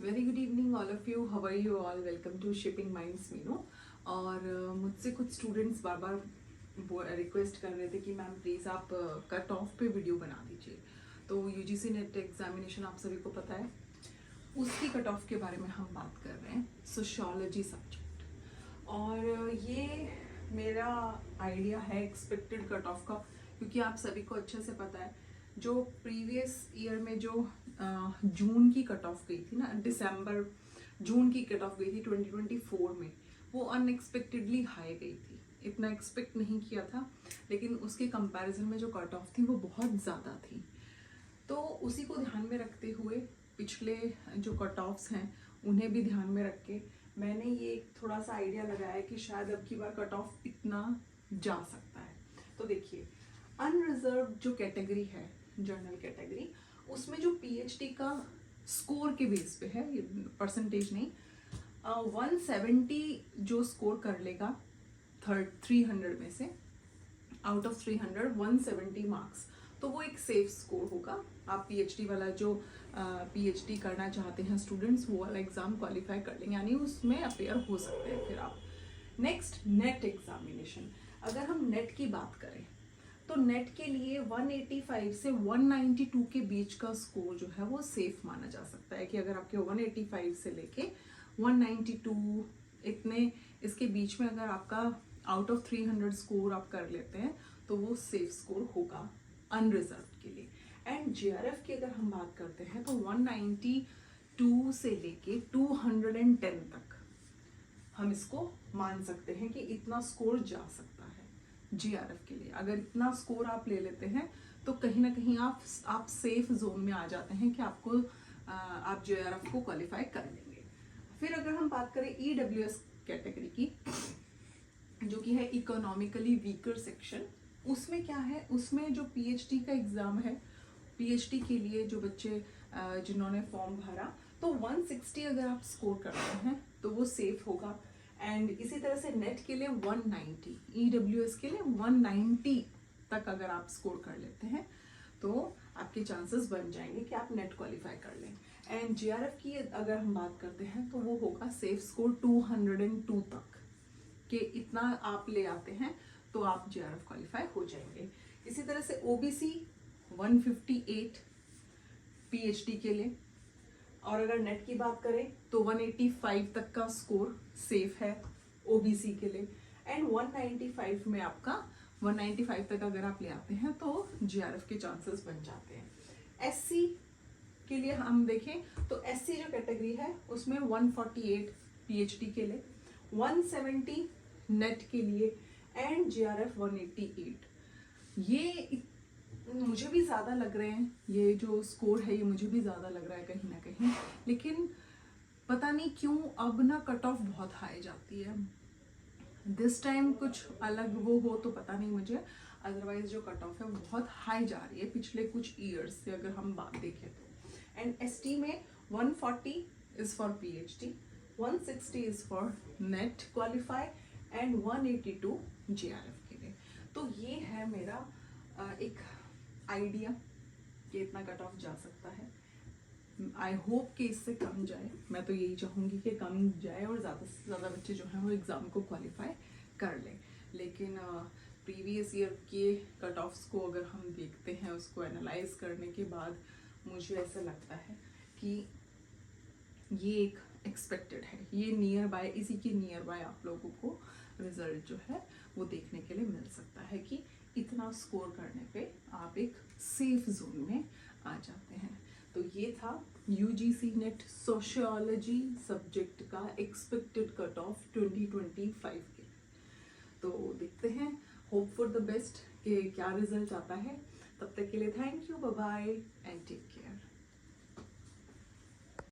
Very good evening all of you, how are you all? Welcome to shipping minds menu. और मुझसे कुछ students बार बार request कर रहे थे कि मैम प्लीज़ आप कट ऑफ पे वीडियो बना दीजिए। तो यूजीसी नेट एग्जामिनेशन आप सभी को पता है, उसकी कट ऑफ के बारे में हम बात कर रहे हैं, सोशियोलॉजी सब्जेक्ट। और ये मेरा आइडिया है एक्सपेक्टेड कट ऑफ का, क्योंकि आप सभी को अच्छे से पता है जो प्रीवियस ईयर में जो जून की कट ऑफ गई थी ना, दिसंबर जून की कट ऑफ गई थी 2024 में, वो अनएक्सपेक्टेडली हाई गई थी। इतना एक्सपेक्ट नहीं किया था, लेकिन उसके कंपैरिजन में जो कट ऑफ थी वो बहुत ज़्यादा थी। तो उसी को ध्यान में रखते हुए पिछले जो कट ऑफ्स हैं उन्हें भी ध्यान में रख के मैंने ये थोड़ा सा आइडिया लगाया कि शायद अब की बार कट ऑफ इतना जा सकता है। तो देखिए, अनरिजर्व जो कैटेगरी है, जनरल कैटेगरी, उसमें जो पीएचडी का स्कोर के बेस पे है, ये परसेंटेज नहीं, 170 जो स्कोर कर लेगा 300 में से, आउट ऑफ 300 170 मार्क्स, तो वो एक सेफ स्कोर होगा। आप पीएचडी वाला जो पीएचडी करना चाहते हैं स्टूडेंट्स, वो वाला एग्जाम क्वालिफाई कर लेंगे, यानी उसमें अपेयर हो सकते हैं फिर आप। Next, net examination. अगर हम नेट की बात करें तो नेट के लिए 185 से 192 के बीच का स्कोर जो है वो सेफ माना जा सकता है, कि अगर आपके 185 से लेके 192 इतने इसके बीच में अगर आपका आउट ऑफ 300 स्कोर आप कर लेते हैं तो वो सेफ स्कोर होगा अनरिजर्व के लिए। एंड जेआरएफ की अगर हम बात करते हैं तो 192 से लेके 210 तक हम इसको मान सकते हैं कि इतना स्कोर जा सकता है जीआरएफ के लिए। अगर इतना स्कोर आप ले लेते हैं तो कहीं ना कहीं आप सेफ जोन में आ जाते हैं कि आप जीआरएफ को क्वालिफाई कर लेंगे। फिर अगर हम बात करें ईडब्ल्यूएस कैटेगरी की, जो कि है इकोनॉमिकली वीकर सेक्शन, उसमें क्या है, उसमें जो पीएचडी का एग्जाम है, पीएचडी के लिए जो बच्चे जिन्होंने फॉर्म भरा, तो 160 अगर आप स्कोर करते हैं तो वो सेफ होगा। एंड इसी तरह से नेट के लिए 190, ईडब्ल्यूएस के लिए 190 तक अगर आप स्कोर कर लेते हैं तो आपके चांसेस बन जाएंगे कि आप नेट क्वालिफाई कर लें। एंड जीआरएफ की अगर हम बात करते हैं तो वो होगा सेफ स्कोर 202 तक, कि इतना आप ले आते हैं तो आप जीआरएफ क्वालिफाई हो जाएंगे। इसी तरह से ओबीसी 158 पीएचडी के लिए, और अगर नेट की बात करें तो 185 तक का स्कोर सेफ है ओबीसी के लिए। एंड 195 में आपका 195 तक अगर आप ले आते हैं तो जीआरएफ के चांसेस बन जाते हैं। एससी के लिए हम देखें तो एससी जो कैटेगरी है उसमें 148 पीएचडी के लिए, 170 नेट के लिए, एंड जीआरएफ 188। ये मुझे भी ज़्यादा लग रहे हैं, ये जो स्कोर है ये मुझे भी ज़्यादा लग रहा है कहीं ना कहीं, लेकिन पता नहीं क्यों अब ना कट ऑफ बहुत हाई जाती है। दिस टाइम कुछ अलग वो हो तो पता नहीं मुझे, अदरवाइज जो कट ऑफ है वो बहुत हाई जा रही है पिछले कुछ ईयर्स से अगर हम बात देखें तो। एंड एसटी में 140 is for PhD, 160 is for net qualify, and 182 GRF के लिए। तो ये है मेरा एक आइडिया कि इतना कट ऑफ जा सकता है। आई होप कि इससे कम जाए, मैं तो यही चाहूँगी कि कम जाए और ज़्यादा से ज़्यादा बच्चे जो हैं वो एग्ज़ाम को क्वालिफाई कर लें। लेकिन प्रीवियस ईयर के कट ऑफ्स को अगर हम देखते हैं, उसको एनालाइज करने के बाद मुझे ऐसा लगता है कि ये एक एक्सपेक्टेड है, ये नियर बाय, इसी के नियर बाय आप लोगों को रिजल्ट जो है वो देखने के लिए मिल सकता है कि इतना स्कोर करने पे आप एक सेफ जोन में आ जाते हैं। तो ये था यूजीसी नेट सोशियोलॉजी सब्जेक्ट का एक्सपेक्टेड कट ऑफ 2025 के। तो देखते हैं, होप फॉर द बेस्ट कि क्या रिजल्ट आता है। तब तक के लिए thank you, bye bye and take care.